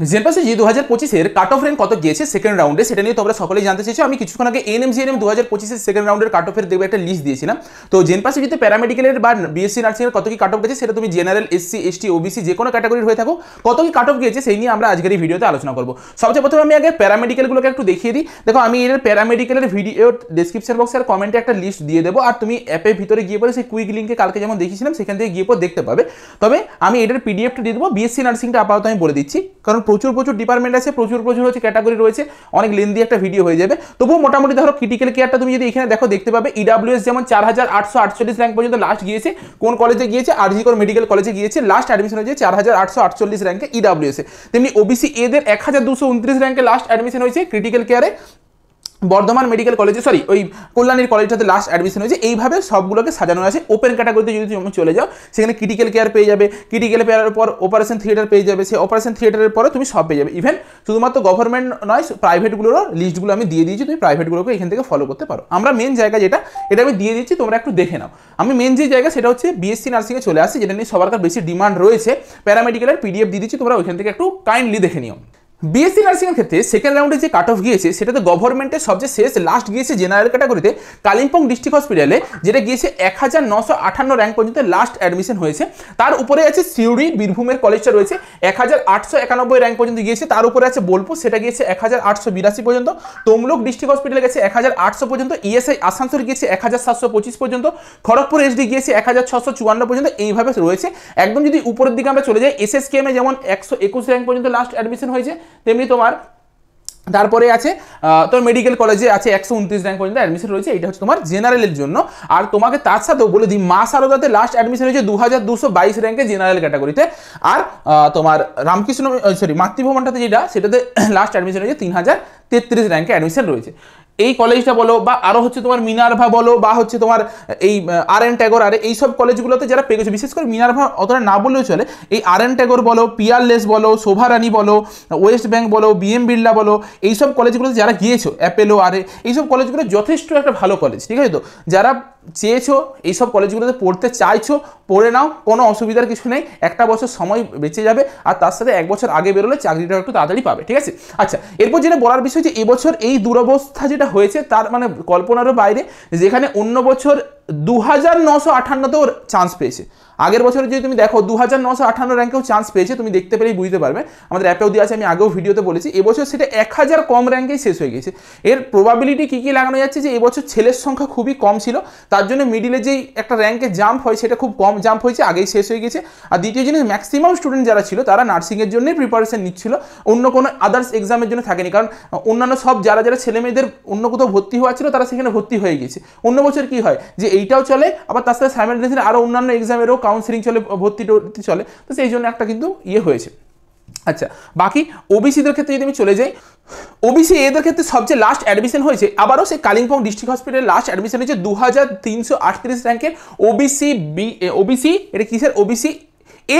জেনপাসিজি 2025-এর cut off rank কত গিয়েছে second রাউন্ডে, সেটা নিয়ে তোমরা সকলেই জানতে চেয়েছো। আমি কিছুক্ষণ আগে এনএমজিএনএম 2025-এর সেকেন্ড রাউন্ডের কাট অফের দেখবে একটা লিস্ট দিয়েছিলাম। তো জেনপাসিজিতে প্যারামেডিক্যালের বা বিএসসি নার্সিংয়ের কত কি কাট অফ গেছে, সেটা তুমি জেনারেল, এসসি, এসটি, ওবিসি যে কোনো ক্যাটাগরির হয়ে থাকো, কত কি কাট অফ গিয়েছে সেই নিয়ে আমরা আজকের এই ভিডিওতে আলোচনা করবো। সবচেয়ে প্রথমে আমি আগে প্যারামেডিক্যালগুলোকে একটু দেখিয়ে দিই। দেখো, আমি এর প্যারামেডিক্যালের ভিডিও ডেসক্রিপশন বক্সে আর কমেন্টে একটা লিস্ট দিয়ে দেবো, আর তুমি অ্যাপের ভিতরে গিয়ে পরে সেই কুইক লিঙ্কে কালকে যেমন দেখিয়েছিলাম সেখান থেকে গিয়ে পরে দেখতে পাবে। তবে আমি এটার পিডিএফটা দিয়ে দেবো। বিএসসি নার্সিংটা আপাতত আমি বলে দিচ্ছি, কারণ প্রচুর ডিপার্টমেন্ট আছে, প্রচুর হচ্ছে ক্যাটাগরি রয়েছে, অনেক লেন্দি একটা ভিডিও হয়ে যাবে। তবুও মোটামুটি ধরো ক্রিটিক্যাল কেয়ারটা তুমি যদি এখানে দেখো দেখতে পাবে ইডাব্লিউএস যেমন 4848 র্যাঙ্ক পর্যন্ত লাস্ট গিয়েছে। কোন কলেজে গিয়েছে? আরজি কর মেডিকেল কলেজে গিয়েছে, লাস্ট অ্যাডমিশন হয়েছে 4848 র্যাঙ্কে ইডাব্লিউএস এ। তেমনি ওবিসি এদের 1229 র্যাঙ্কে লাস্ট অ্যাডমিশন হয়েছে ক্রিটিক্যাল কেয়ারে বর্ধমান মেডিকেল কলেজে, সরি ওই কল্যাণীর কলেজটাতে লাস্ট অ্যাডমিশন হয়েছে। এইভাবে সবগুলোকে সাজানো আছে। ওপেন ক্যাটাগরিতে যদি তুমি চলে যাও সেখানে ক্রিটিক্যাল কেয়ার পেয়ে যাবে, ক্রিটিক্যাল কেয়ারের পর অপারেশন থিয়েটার পেয়ে যাবে, সেই অপারেশন থিয়েটারের পরে তুমি সব পেয়ে যাবে। ইভেন শুধুমাত্র গভর্নমেন্ট নয়, প্রাইভেটগুলোরও লিস্টগুলো আমি দিয়ে দিয়েছি, তুমি প্রাইভেটগুলোকে এখান থেকে ফলো করতে পারো। আমরা মেন জায়গা যেটা, এটা আমি দিয়ে দিচ্ছি, তোমরা একটু দেখে নাও। আমি মেন যে জায়গা সেটা হচ্ছে বিএসসি নার্সিংয়ে চলে আসছে, যেটা নিয়ে সবার কাছে বেশি ডিমান্ড রয়েছে। প্যারামেডিক্যালের পিডিএফ দিয়ে দিচ্ছি, তোমরা ওইখান থেকে একটু কাইন্ডলি দেখে নিও। বিএসসি নার্সিংয়ের ক্ষেত্রে সেকেন্ড রাউন্ডে যে কাট অফ গিয়েছে সেটাতে গভর্নমেন্টের সবচেয়ে শেষ লাস্ট গিয়েছে জেনারেল ক্যাটাগরিতে কালিম্পং ডিস্ট্রিক্ট হসপিটালে, যেটা গিয়েছে 1958 র্যাঙ্ক পর্যন্ত লাস্ট অ্যাডমিশন হয়েছে। তার উপরে আছে সিউড়ি বীরভূমের কলেজটা রয়েছে 1891 র্যাঙ্ক পর্যন্ত গিয়েছে। তার উপরে আছে বোলপুর, সেটা গিয়েছে 1882 পর্যন্ত। তমলুক ডিস্ট্রিক্ট হসপিটালে গেছে 1800 পর্যন্ত। ইএসআই আসানসোল গিয়েছে 1725 পর্যন্ত। খড়গপুর এসডি গিয়েছে 1654 পর্যন্ত। এইভাবে রয়েছে একদম। যদি উপরের দিকে আমরা চলে যাই, এসএসকেএমে যেমন 121 র্যাঙ্ক পর্যন্ত লাস্ট অ্যাডমিশন হয়েছে, তেমনি তোমার তারপরে আছে তোমার মেডিকেল কলেজে আছে 129 র্যাঙ্ক পর্যন্ত অ্যাডমিশন রয়েছে। এটা হচ্ছে তোমার জেনারেলের জন্য। আর তোমাকে তার সাথেও বলে দিই, মা সারদাতে লাস্ট অ্যাডমিশন হয়েছে 2222 র্যাঙ্কে জেনারেল ক্যাটাগরিতে। আর তোমার রামকৃষ্ণ মাতৃভবনটাতে যেটা, সেটাতে লাস্ট অ্যাডমিশন হয়েছে 3033 র্যাঙ্কে অ্যাডমিশন রয়েছে। এই কলেজটা বলো বা আরও হচ্ছে তোমার মিনার্ভা বলো বা হচ্ছে তোমার এই আর.এন. ট্যাগর, আর এইসব কলেজগুলোতে যারা পেয়ে গেছে, বিশেষ করে মিনার্ভা অতটা না বললেও চলে, এই আর.এন. ট্যাগর বলো, পিয়ারলেস বলো, শোভারানী বলো, ওয়েস্ট ব্যাংক বলো, বিএম বিড়লা বলো, এইসব কলেজগুলোতে যারা গিয়েছো, অ্যাপেলো, আরে এইসব কলেজগুলো যথেষ্ট একটা ভালো কলেজ, ঠিক আছে? তো যারা চেয়েছো এইসব কলেজগুলোতে পড়তে চাইছো, পড়ে নাও, কোনো অসুবিধার কিছু নেই। একটা বছর সময় বেঁচে যাবে, আর তার সাথে এক বছর আগে বেরোলে চাকরিটা একটু তাড়াতাড়ি পাবে, ঠিক আছে? আচ্ছা, এরপর যেটা বলার বিষয় যে এবছর এই দুরবস্থা যেটা হয়েছে তার মানে কল্পনারও বাইরে, যেখানে অন্য বছর 2958তেও চান্স পেয়েছে। আগের বছরে যদি তুমি দেখো 2958 র্যাঙ্কেও চান্স পেয়েছে, তুমি দেখতে পেলেই বুঝতে পারবে। আমাদের অ্যাপেও দিয়ে আছে, আমি আগেও ভিডিওতে বলেছি। এবছর সেটা 1000 কম র্যাঙ্কেই শেষ হয়ে গেছে। এর প্রবাবিলিটি কী কী লাগানো যাচ্ছে, যে এবছর ছেলের সংখ্যা খুবই কম ছিল, তার জন্য মিডিলে যেই একটা র্যাঙ্কে জাম্প হয় সেটা খুব কম জাম্প হয়েছে, আগেই শেষ হয়ে গেছে। আর দ্বিতীয় জিনিস, ম্যাক্সিমাম স্টুডেন্ট যারা ছিল তারা নার্সিংয়ের জন্যই প্রিপারেশন নিচ্ছিল, অন্য কোনো আদার্স এক্সামের জন্য থাকেনি। কারণ অন্যান্য সব যারা ছেলে মেয়েদের অন্য কোথাও ভর্তি হওয়া ছিল তারা সেখানে ভর্তি হয়ে গেছে। অন্য বছর কি হয় যে এইটাও চলে, আবার তার সাথে সাইমালটেনিয়াসলি আরও অন্যান্য এক্সামেরও কাউন্সিলিং চলে, ভর্তি চলে, তো সেই জন্য একটা কিন্তু হয়েছে। আচ্ছা, বাকি ওবিসিদের ক্ষেত্রে যদি আমি চলে যাই, ওবিসি এদের ক্ষেত্রে সবচেয়ে লাস্ট অ্যাডমিশন হয়েছে আবারও সেই কালিম্পং ডিস্ট্রিক্ট হসপিটালে লাস্ট অ্যাডমিশন হয়েছে 2338 র্যাঙ্কের ওবিসি এটা কিসের ওবিসি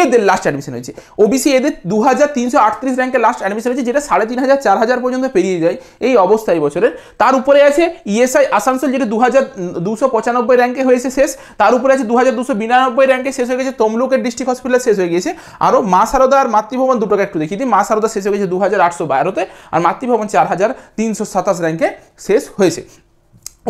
এদের লাস্ট অ্যাডমিশন হয়েছে। ওবিসি এদের 2338 র্যাঙ্কে লাস্ট অ্যাডমিশন হয়েছে, যেটা 3500 4000 পর্যন্ত পেরিয়ে যায় এই অবস্থা এই বছরের। তার উপরে আছে ইএসআই আসানসোল, যেটা 2295 র্যাঙ্কে হয়েছে শেষ। তার উপরে আছে 2292 র্যাঙ্কে শেষ হয়ে গেছে তমলুকের ডিস্ট্রিক্ট হসপিটাল শেষ হয়ে গেছে। আরও মা সারদা আর মাতৃভবন দুটোকে একটু দেখিয়ে দিই। মা সারদা শেষ হয়ে গেছে 2812-তে, আর মাতৃভবন 4327 র্যাঙ্কে শেষ হয়েছে।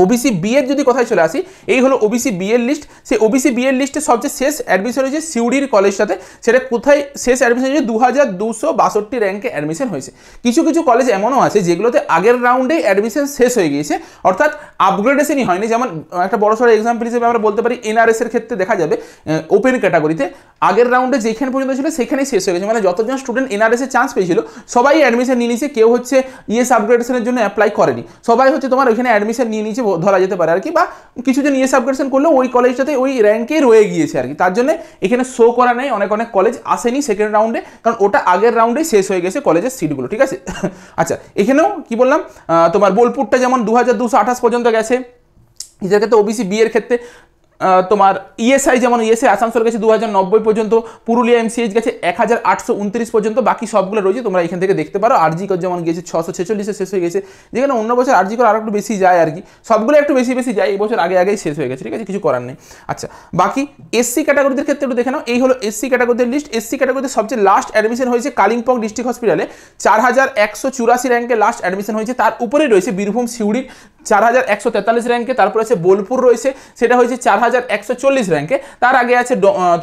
ওবিসি বি এর যদি কোথায় চলে আসি, এই হলো ওবিসি বি এর লিস্ট। সেই ওবিসি বি এর লিস্টে সবচেয়ে শেষ অ্যাডমিশন হয়েছে সিউড়ির কলেজটাতে, সেটা কোথায় শেষ অ্যাডমিশন হয়েছে 2262 র্যাঙ্কে অ্যাডমিশন হয়েছে। কিছু কিছু কলেজ এমনও আছে যেগুলোতে আগের রাউন্ডে অ্যাডমিশন শেষ হয়ে গিয়েছে, অর্থাৎ আপগ্রেডেশনই হয়নি। যেমন একটা বড়সড় এক্সাম্পল হিসেবে আমরা বলতে পারি এনআরএস এর ক্ষেত্রে দেখা যাবে ওপেন ক্যাটাগরিতে আগের রাউন্ডে যেখানে পর্যন্ত ছিল সেখানেই শেষ হয়ে গেছে। মানে যতজন স্টুডেন্ট এনআরএস এর চান্স পেয়েছিল সবাই অ্যাডমিশন নিয়ে নিয়েছে, কেউ হচ্ছে ইএস আপগ্রেডেশনের জন্য অ্যাপ্লাই করেনি, সবাই হচ্ছে তোমার ওইখানে অ্যাডমিশন নিয়ে নিয়েছে ধরা যেতে পারে আর কি। বা কিছুজন ইএস আপগ্রেডেশন করলেও ওই কলেজটাতে ওই র্যাঙ্কে রয়ে গিয়েছে আর কি। তার জন্য এখানে শো করা নেই, অনেক কলেজ আসেনি সেকেন্ড রাউন্ডে, কারণ ওটা আগের রাউন্ডেই শেষ হয়ে গেছে কলেজের সিটগুলো, ঠিক আছে? আচ্ছা, এখানেও কি বললাম, তোমার বোলপুরটা যেমন 2228 পর্যন্ত গেছে। এদের ক্ষেত্রে ওবিসি বি এর ক্ষেত্রে তোমার ইএসআই যেমন ইএসআই আসানসোল গেছে 2090 পর্যন্ত, পুরুলিয়া এমসিএইচ গেছে 1829 পর্যন্ত, বাকি সবগুলো রয়েছে তোমরা এখান থেকে দেখতে পারো। আরজি কর যেমন গেছে 646-এ শেষ হয়ে গেছে, যেখানে অন্য বছর আরজি কর আরো একটু বেশি যায় আর কি, সবগুলো একটু বেশি বেশি যায়, এই বছর আগে আগেই শেষ হয়ে গেছে, ঠিক আছে, কিছু করার নেই। আচ্ছা, বাকি এসসি ক্যাটাগরিদের ক্ষেত্রে একটু দেখে নাও, এই হলো এসসি ক্যাটাগরিদের লিস্ট। এসসি ক্যাটাগরিতে সবচেয়ে লাস্ট অ্যাডমিশন হয়েছে কালিম্পং ডিস্ট্রিক্ট হসপিটালে 4184 র্যাঙ্কে লাস্ট অ্যাডমিশন হয়েছে। তার উপরে রয়েছে বীরভূম সিউড়ির 4143 র্যাঙ্কে, তারপর আছে বোলপুর রয়েছে, সেটা হয়েছে 4140 র্যাঙ্কে, তার আগে আছে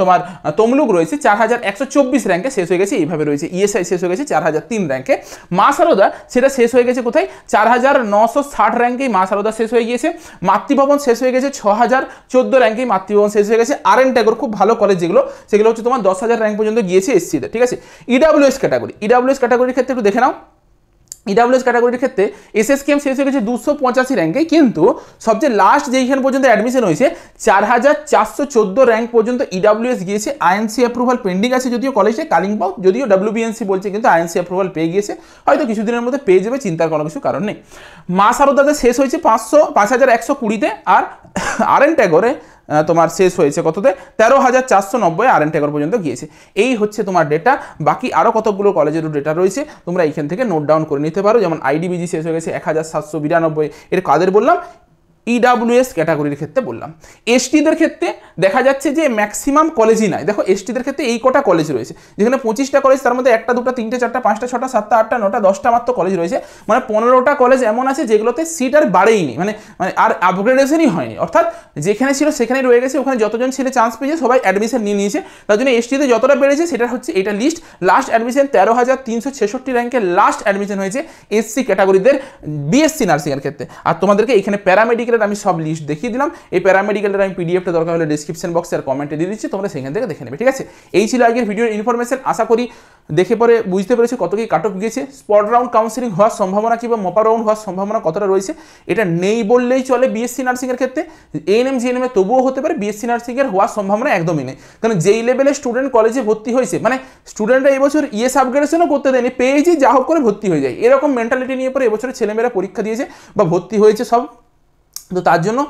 তোমার তমলুক রয়েছে 4124 র্যাঙ্কে শেষ হয়ে গেছে, এইভাবে রয়েছে। ইএসআই শেষ হয়ে গেছে 4003 র্যাঙ্কে। মা সারদা সেটা শেষ হয়ে গেছে কোথায়, 4960 র্যাঙ্কেই মা সারদা শেষ হয়ে গিয়েছে। মাতৃভবন শেষ হয়ে গেছে 6014 র্যাঙ্কেই মাতৃভবন শেষ হয়ে গেছে। আর.এন. ট্যাগর খুব ভালো কলেজ যেগুলো, সেগুলো হচ্ছে তোমার 10,000 র্যাঙ্ক পর্যন্ত গিয়েছে এসসিতে, ঠিক আছে। ইডাব্লিউএস ক্যাটাগরি, ইডাব্লিউএস ক্যাটাগরির ক্ষেত্রে একটু দেখে নাও। ইডাব্লিউএস ক্যাটাগরির ক্ষেত্রে এসএসকেএম শেষ হয়ে গেছে 285 র্যাঙ্কে, কিন্তু সবচেয়ে লাস্ট যেইখানে পর্যন্ত অ্যাডমিশন হয়েছে 4414 র্যাঙ্ক পর্যন্ত ইডাব্লিউএস গিয়েছে। আইএনসি অ্যাপ্রুভাল পেন্ডিং আছে যদিও কলেজে কালিম্পং, যদিও ডব্লিউবিএনসি বলছে, কিন্তু আইএনসি অ্যাপ্রুভাল পেয়ে গিয়েছে, হয়তো কিছুদিনের মধ্যে পেয়ে যাবে, চিন্তার কোনো কিছু কারণ নেই। মা সারদাতে শেষ হয়েছে 5120-তে, আর আর.এন. ট্যাগরে তোমার শেষ হয়েছে কততে, 13490 আর.এন. ট্যাগর পর্যন্ত গিয়েছে। এই হচ্ছে তোমার ডেটা। বাকি আরও কতগুলো কলেজেরও ডেটা রয়েছে, তোমরা এইখান থেকে নোট ডাউন করে নিতে পারো। যেমন আইডিবিজি শেষ হয়ে গেছে 1792, এর কাদের বললাম, ইডাব্লিউএস ক্যাটাগরির ক্ষেত্রে বললাম। এসটিদের ক্ষেত্রে দেখা যাচ্ছে যে ম্যাক্সিমাম কলেজই নাই। দেখো এসটিদের ক্ষেত্রে এই কটা কলেজ রয়েছে, যেখানে 25টা কলেজ, তার মধ্যে 1টা 2টা 3টে 4টা 5টা 6টা 7টা 8টা 9টা 10টা মাত্র কলেজ রয়েছে, মানে 15টা কলেজ এমন আছে যেগুলোতে সিট আর বাড়েইনি, মানে আর আপগ্রেডেশনই হয়নি, অর্থাৎ যেখানে ছিল সেখানেই রয়ে গেছে, ওখানে যতজন ছেলে চান্স পেয়েছে সবাই অ্যাডমিশন নিয়ে নিয়েছে। তার জন্য এসটিতে যতটা বেড়েছে সেটা হচ্ছে এটা লিস্ট। লাস্ট অ্যাডমিশন 13,366 র্যাঙ্কে লাস্ট অ্যাডমিশন হয়েছে এসসি ক্যাটাগরিদের বিএসসি নার্সিংয়ের ক্ষেত্রে। আর তোমাদেরকে এখানে প্যারামেডিক্যালের আমি সব লিস্ট দেখিয়ে দিলাম। এই প্যারামেডিক্যালের আমি পিডিএফটা দরকার হলে ডিসক্রিপশন বক্সে আর কমেন্টে দিয়ে দিচ্ছি, তোমরা সেখান থেকে দেখে নেবে, ঠিক আছে। এই ছিল আগের ভিডিওর ইনফরমেশন। আশা করি দেখে পরে বুঝতে পেরেছো কত কি কাট অফ গিয়েছে, স্পট রাউন্ড কাউন্সিলিং হওয়ার সম্ভাবনা কিংবা মপা রাউন্ড হওয়ার সম্ভাবনা কতটা রয়েছে, এটা নেই বললেই চলে বিএসসি নার্সিংয়ের ক্ষেত্রে। এএনএম জিএনএম এ তবুও হতে পারে, বিএসসি নার্সিংয়ের হওয়ার সম্ভাবনা একদমই নেই, কারণ যেই লেভেলে স্টুডেন্ট কলেজে ভর্তি হয়েছে, মানে স্টুডেন্টরা এবছর ইএস আপগ্রেডেশনও করতে দেয়নি, পেয়েছি যা হোক করে ভর্তি হয়ে যায়, এরকম মেন্টালিটি নিয়ে পরে এবছরের ছেলেমেয়েরা পরীক্ষা দিয়েছে বা ভর্তি হয়েছে সব। তো তার জন্য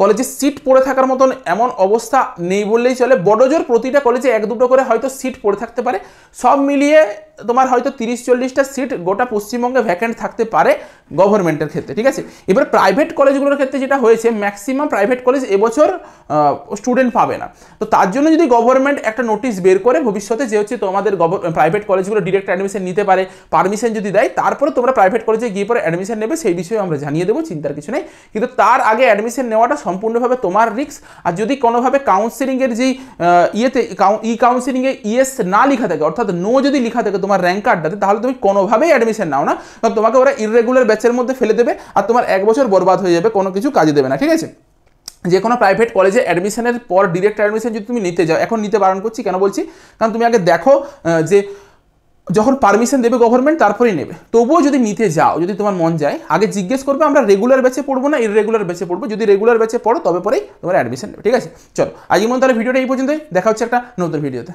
কলেজে সিট পড়ে থাকার মতন এমন অবস্থা নেই বললেই চলে। বড়জোর প্রতিটা কলেজে 1-2টো করে হয়তো সিট পড়ে থাকতে পারে, সব মিলিয়ে তোমার হয়তো 30-40টা সিট গোটা পশ্চিমবঙ্গে ভ্যাকেন্ট থাকতে পারে গভর্নমেন্টের ক্ষেত্রে, ঠিক আছে। এবার প্রাইভেট কলেজগুলোর ক্ষেত্রে যেটা হয়েছে, ম্যাক্সিমাম প্রাইভেট কলেজ এবছর স্টুডেন্ট পাবে না। তো তার জন্য যদি গভর্নমেন্ট একটা নোটিশ বের করে ভবিষ্যতে যে হচ্ছে তোমাদের প্রাইভেট কলেজগুলো ডিরেক্ট অ্যাডমিশন নিতে পারে, পারমিশন যদি দেয়, তারপরে তোমরা প্রাইভেট কলেজে গিয়ে পরে অ্যাডমিশন নেবে, সেই বিষয়ে আমরা জানিয়ে দেবো, চিন্তার কিছু নেই। কিন্তু তার আগে অ্যাডমিশন নেওয়াটা সম্পূর্ণভাবে তোমার রিস্ক। আর যদি কোনোভাবে কাউন্সিলিংয়ের যেই কাউন্সিলিংয়ে ইএস না লেখা থাকে, অর্থাৎ নো যদি লেখা থাকে তোমার র্যাঙ্ক কার্ডটাতে, তাহলে তুমি কোনোভাবেই অ্যাডমিশন নাও না, কারণ তোমাকে ওরা ইররেগুলার ব্যাচের মধ্যে ফেলে দেবে আর তোমার 1 বছর বরবাদ হয়ে যাবে, কোনো কিছু কাজে দেবে না, ঠিক আছে। যে কোনো প্রাইভেট কলেজে অ্যাডমিশনের পর ডিরেক্ট অ্যাডমিশন যদি তুমি নিতে যাও, এখন নিতে বারণ করছি, কেন বলছি, কারণ তুমি আগে দেখো যে যখন পারমিশন দেবে গভর্নমেন্ট তারপরেই নেবে। তবুও যদি নিতে যাও, যদি তোমার মন যায়, আগে জিজ্ঞেস করবে আমরা রেগুলার ব্যাচে পড়বো না ইররেগুলার ব্যাচে পড়বো, যদি রেগুলার ব্যাচে পড়ো তবে পরেই তোমার অ্যাডমিশন নেবে, ঠিক আছে। চলো আজকের মতো তাহলে ভিডিওটা এই পর্যন্তই, দেখা হচ্ছে একটা নতুন ভিডিওতে।